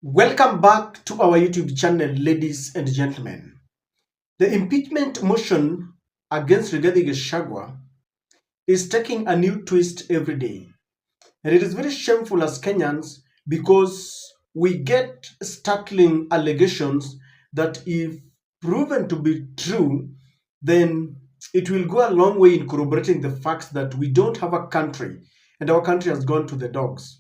Welcome back to our YouTube channel, ladies and gentlemen. The impeachment motion against Rigathi Gachagua is taking a new twist every day. And it is very shameful as Kenyans because we get startling allegations that, if proven to be true, then it will go a long way in corroborating the facts that we don't have a country and our country has gone to the dogs.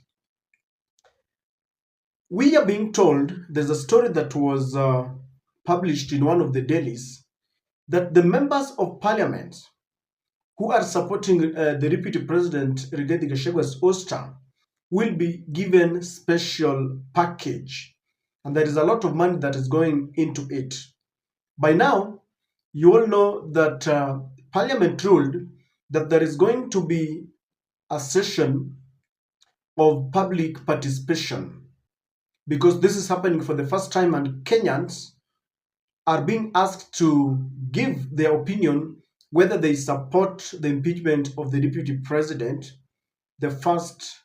We are being told, there's a story that was published in one of the dailies, that the members of parliament who are supporting the deputy president Rigathi Gachagua's Ouster will be given special package, and there is a lot of money that is going into it. By now, you all know that parliament ruled that there is going to be a session of public participation, because this is happening for the first time and Kenyans are being asked to give their opinion whether they support the impeachment of the deputy president, the first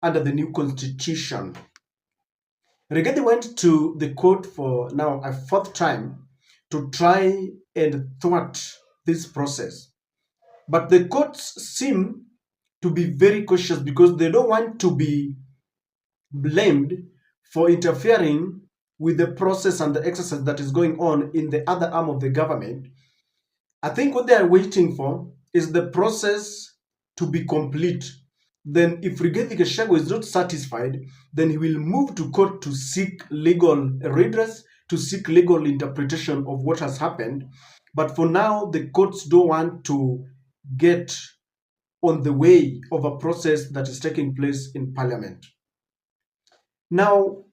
under the new constitution. Rigathi went to the court for now a fourth time to try and thwart this process. But the courts seem to be very cautious because they don't want to be blamed for interfering with the process and the exercise that is going on in the other arm of the government. I think what they are waiting for is the process to be complete. Then, if Rigathi Gachagua is not satisfied, then he will move to court to seek legal redress, to seek legal interpretation of what has happened. But for now, the courts don't want to get on the way of a process that is taking place in parliament. Now,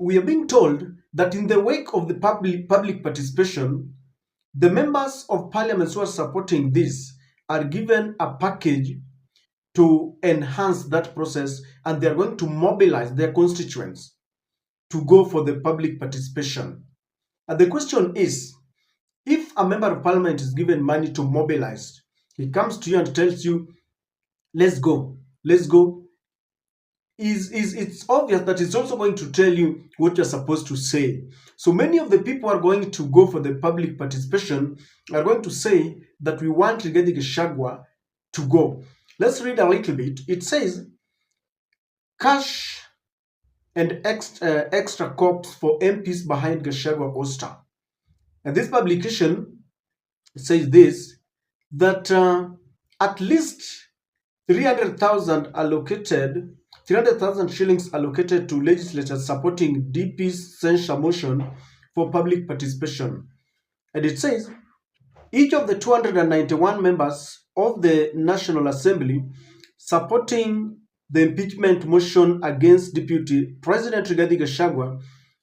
we are being told that in the wake of the public participation, the members of parliament who are supporting this are given a package to enhance that process, and they are going to mobilize their constituents to go for the public participation. And the question is, if a member of parliament is given money to mobilize, he comes to you and tells you, let's go, let's go, it's obvious that it's also going to tell you what you're supposed to say. So many of the people who are going to go for the public participation are going to say that we want Rigathi Gachagua to go. Let's read a little bit. It says, cash and extra cops for MPs behind Gachagua Ouster. And this publication says this, that at least 300,000 shillings allocated to legislators supporting DP's censure motion for public participation. And it says, each of the 291 members of the National Assembly supporting the impeachment motion against Deputy President Rigathi Gachagua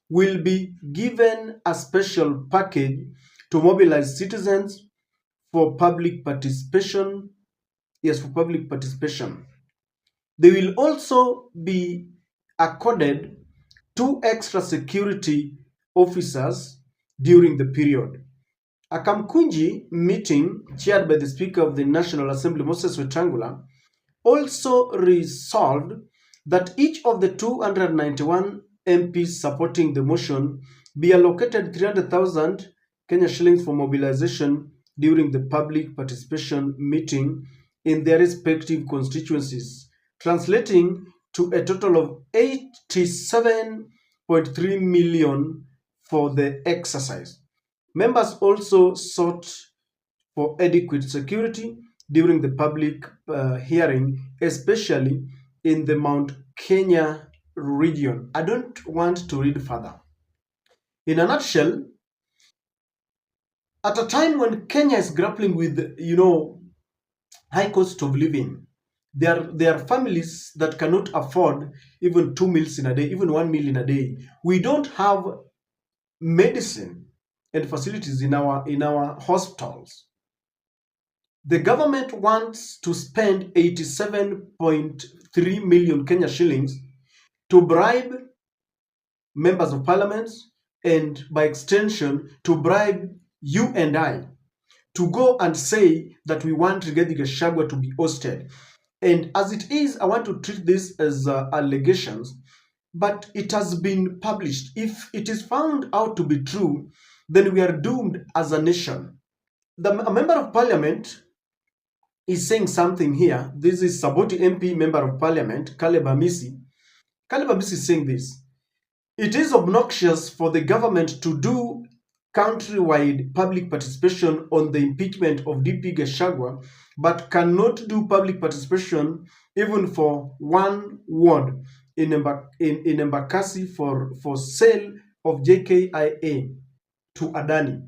will be given a special package to mobilize citizens for public participation. Yes, for public participation. They will also be accorded 2 extra security officers during the period. A Kamkunji meeting chaired by the Speaker of the National Assembly, Moses Wetangula, also resolved that each of the 291 MPs supporting the motion be allocated 300,000 Kenya shillings for mobilization during the public participation meeting in their respective constituencies, translating to a total of 87.3 million for the exercise. Members also sought for adequate security during the public hearing, especially in the Mount Kenya region. I don't want to read further. In a nutshell, at a time when Kenya is grappling with, high cost of living, there are families that cannot afford even 2 meals in a day, even 1 meal in a day. We don't have medicine and facilities in our hospitals. The government wants to spend 87.3 million Kenya shillings to bribe members of parliament, and by extension to bribe you and I to go and say that we want Rigathi Gachagua to be ousted. And as it is, I want to treat this as allegations, but it has been published. If it is found out to be true, then we are doomed as a nation. A member of parliament is saying something here. This is Saboti MP, member of parliament, Caleb Amisi. Caleb Amisi is saying this. It is obnoxious for the government to do countrywide public participation on the impeachment of DP Gachagua, but cannot do public participation even for one ward in Embakasi for sale of JKIA to Adani.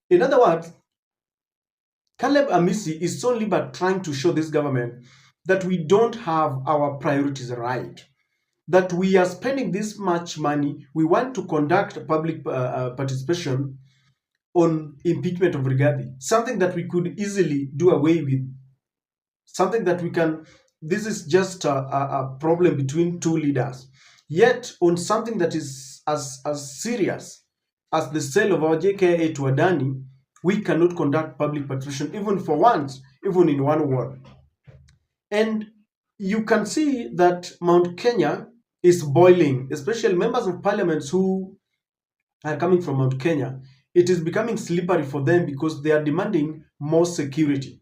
In other words, Caleb Amisi is only but trying to show this government that we don't have our priorities right, that we are spending this much money. We want to conduct public participation on impeachment of Rigathi, something that we could easily do away with, something that we can. This is just a problem between two leaders. Yet, on something that is as serious as the sale of our JKA to Adani, we cannot conduct public participation even for once, even in one word. And you can see that Mount Kenya is boiling, especially members of parliament who are coming from Mount Kenya. It is becoming slippery for them because they are demanding more security.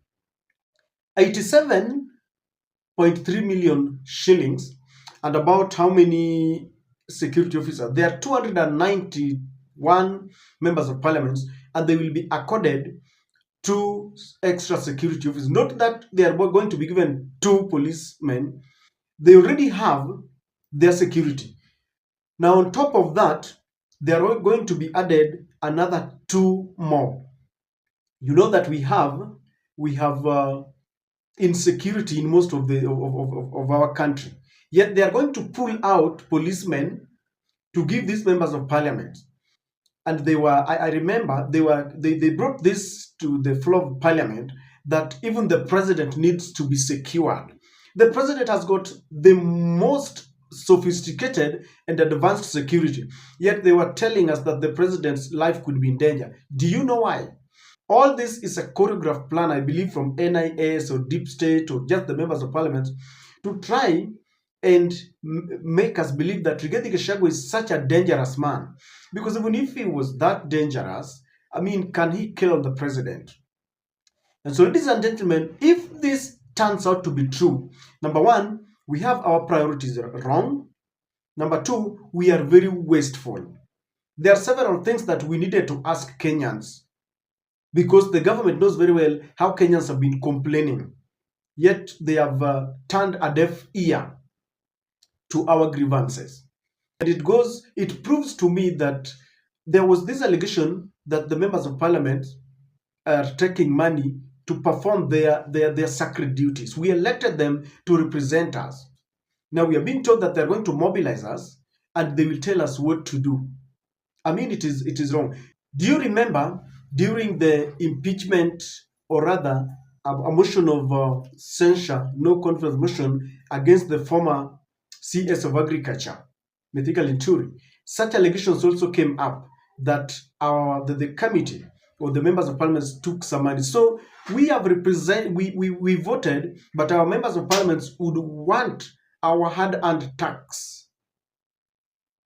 87.3 million shillings, and about how many security officers? There are 291 members of parliament, and they will be accorded two extra security officers. Not that they are going to be given two policemen, they already have their security. Now, on top of that, there are going to be added another two more. You know that we have insecurity in most of our country. Yet they are going to pull out policemen to give these members of parliament. And they were, I remember, they brought this to the floor of parliament that even the president needs to be secured. The president has got the most sophisticated and advanced security, yet they were telling us that the president's life could be in danger. Do you know why? All this is a choreographed plan, I believe, from NIS or Deep State or just the members of parliament to try and make us believe that Rigathi Gachagua is such a dangerous man. Because even if he was that dangerous, I mean, can he kill the president? And so, ladies and gentlemen, if this turns out to be true, number one, we have our priorities wrong. Number two, we are very wasteful. There are several things that we needed to ask Kenyans because the government knows very well how Kenyans have been complaining. Yet they have turned a deaf ear to our grievances. And it proves to me that there was this allegation that the members of parliament are taking money to perform their sacred duties. We elected them to represent us. Now we are being told that they're going to mobilize us and they will tell us what to do. I mean, it is wrong. Do you remember during the impeachment, or rather, a motion of censure, no confidence motion against the former CS of Agriculture, Mithika Linturi, such allegations also came up that the committee or the members of parliament took some money. So we have we voted, but our members of parliament would want our hard-earned tax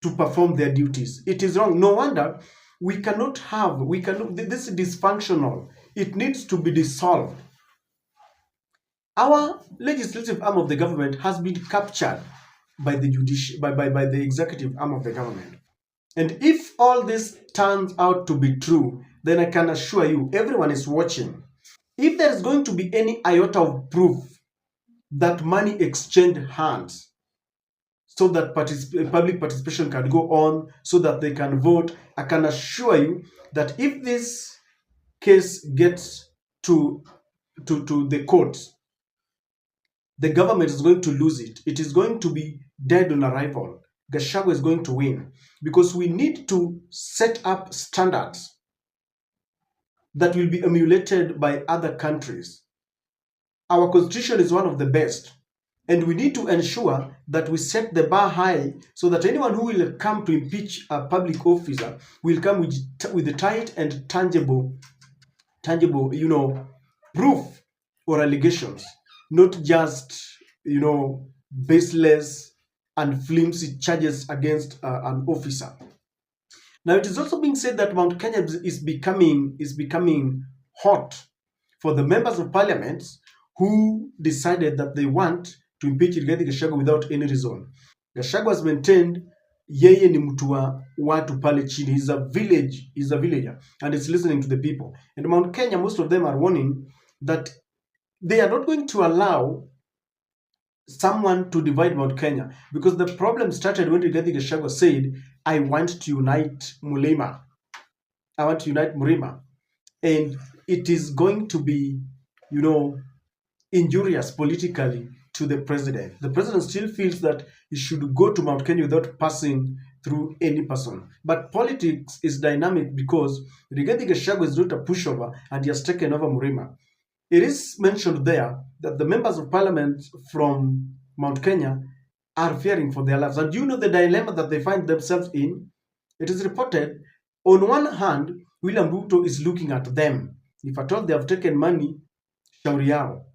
to perform their duties. It is wrong. No wonder we cannot, this is dysfunctional. It needs to be dissolved. Our legislative arm of the government has been captured by the by the executive arm of the government. And if all this turns out to be true, then I can assure you, everyone is watching. If there is going to be any iota of proof that money exchanged hands so that public participation can go on, so that they can vote, I can assure you that if this case gets to the courts, the government is going to lose it. It is going to be dead on arrival. Gachagua is going to win because we need to set up standards that will be emulated by other countries. Our constitution is one of the best, and we need to ensure that we set the bar high so that anyone who will come to impeach a public officer will come with the tight and tangible, proof or allegations, not just, baseless and flimsy charges against an officer. Now, it is also being said that Mount Kenya is becoming hot for the members of parliament who decided that they want to impeach Rigathi Gachagua without any reason. Gachagua has maintained yeye ni mtu wa watu pale chini. He's a villager, and is listening to the people. And Mount Kenya, most of them are warning that they are not going to allow someone to divide Mount Kenya, because the problem started when Rigathi Gachagua said, I want to unite Mulima. I want to unite Murima. And it is going to be, you know, injurious politically to the president. The president still feels that he should go to Mount Kenya without passing through any person. But politics is dynamic because Rigathi Gachagua is not a pushover and he has taken over Murima. It is mentioned there that the members of parliament from Mount Kenya are fearing for their lives. And you know the dilemma that they find themselves in? It is reported, on one hand, William Ruto is looking at them. If at all they have taken money, shauri yao.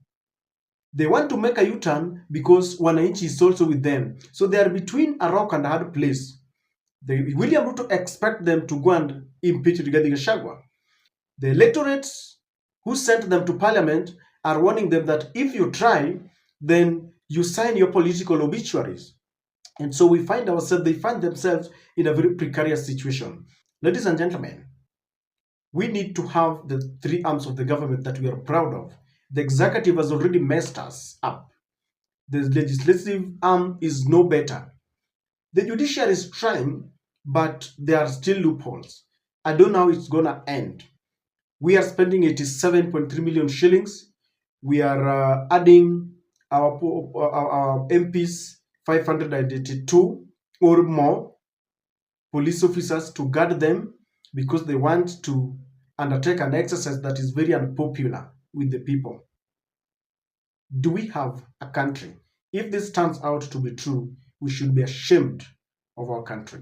They want to make a U-turn because Wananchi is also with them. So they are between a rock and a hard place. William Ruto expect them to go and impeach Rigathi Gachagua. The electorates who sent them to parliament are warning them that if you try, then you sign your political obituaries. And so they find themselves in a very precarious situation. Ladies and gentlemen, we need to have the three arms of the government that we are proud of. The executive has already messed us up. The legislative arm is no better. The judiciary is trying, but there are still loopholes. I don't know how it's going to end. We are spending 87.3 million shillings. We are adding our MPs 582 or more police officers to guard them because they want to undertake an exercise that is very unpopular with the people. Do we have a country? If this turns out to be true, we should be ashamed of our country.